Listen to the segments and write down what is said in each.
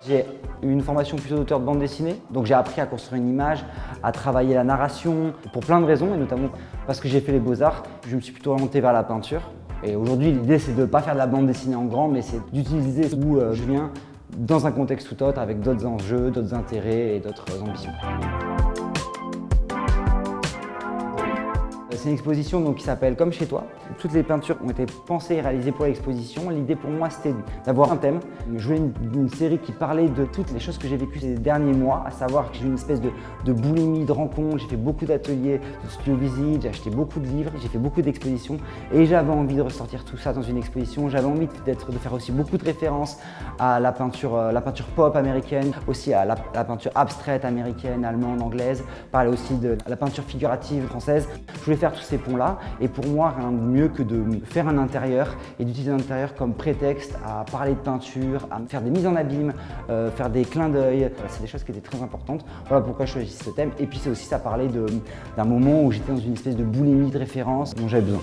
J'ai eu une formation plutôt d'auteur de bande dessinée, donc j'ai appris à construire une image, à travailler la narration, pour plein de raisons, et notamment parce que j'ai fait les beaux-arts, je me suis plutôt orienté vers la peinture. Et aujourd'hui, l'idée, c'est de ne pas faire de la bande dessinée en grand, mais c'est d'utiliser d'où je viens dans un contexte tout autre, avec d'autres enjeux, d'autres intérêts et d'autres ambitions. C'est une exposition donc, qui s'appelle Comme chez toi. Toutes les peintures ont été pensées et réalisées pour l'exposition. L'idée pour moi, c'était d'avoir un thème. Je voulais une série qui parlait de toutes les choses que j'ai vécues ces derniers mois, à savoir que j'ai eu une espèce de boulimie de rencontres. J'ai fait beaucoup d'ateliers, de studio visite, j'ai acheté beaucoup de livres, j'ai fait beaucoup d'expositions et j'avais envie de ressortir tout ça dans une exposition. J'avais envie de faire aussi beaucoup de références à la peinture pop américaine, aussi à la peinture abstraite américaine, allemande, anglaise, parler aussi de la peinture figurative française. Je voulais faire tous ces ponts-là et pour moi, rien de mieux que de faire un intérieur et d'utiliser l'intérieur comme prétexte à parler de peinture, à faire des mises en abîme, faire des clins d'œil. C'est des choses qui étaient très importantes. Voilà pourquoi je choisis ce thème. Et puis c'est aussi ça parlait d'un moment où j'étais dans une espèce de boulimie de référence dont j'avais besoin.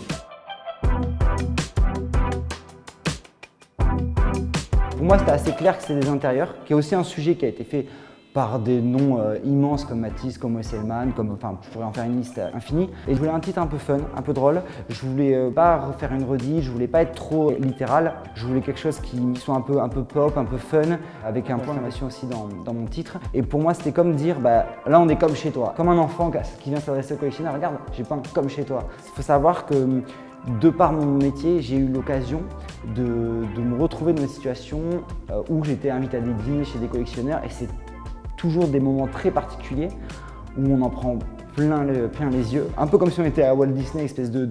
Pour moi, c'était assez clair que c'était des intérieurs, qui est aussi un sujet qui a été fait par des noms immenses comme Matisse, comme Wes Hellman, je pourrais en faire une liste infinie. Et je voulais un titre un peu fun, un peu drôle. Je voulais pas refaire une redite, je voulais pas être trop littéral. Je voulais quelque chose qui soit un peu pop, un peu fun, avec un point d'exclamation aussi dans mon titre. Et pour moi, c'était comme dire, là on est comme chez toi. Comme un enfant qui vient s'adresser au collectionneur, regarde, j'ai peint comme chez toi. Il faut savoir que de par mon métier, j'ai eu l'occasion de me retrouver dans une situation où j'étais invité à des dîners chez des collectionneurs et c'est toujours des moments très particuliers où on en prend plein les yeux. Un peu comme si on était à Walt Disney, espèce de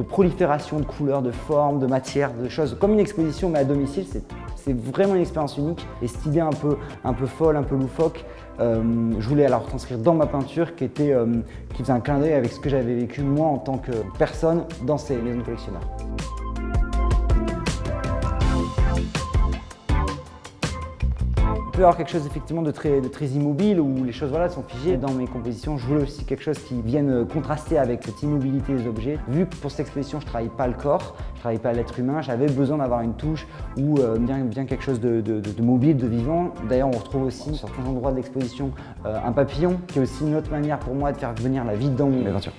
prolifération de couleurs, de formes, de matières, de choses. Comme une exposition mais à domicile, c'est vraiment une expérience unique. Et cette idée un peu folle, un peu loufoque, je voulais la retranscrire dans ma peinture qui faisait un clin d'œil avec ce que j'avais vécu moi en tant que personne dans ces maisons de collectionneurs. Il peut y avoir quelque chose effectivement de très immobile où les choses sont figées. Dans mes compositions, je voulais aussi quelque chose qui vienne contraster avec cette immobilité des objets. Vu que pour cette exposition, je ne travaille pas le corps, je ne travaille pas l'être humain, j'avais besoin d'avoir une touche ou bien quelque chose de mobile, de vivant. D'ailleurs, on retrouve aussi sur certains endroits de l'exposition un papillon qui est aussi une autre manière pour moi de faire venir la vie dans mes peintures.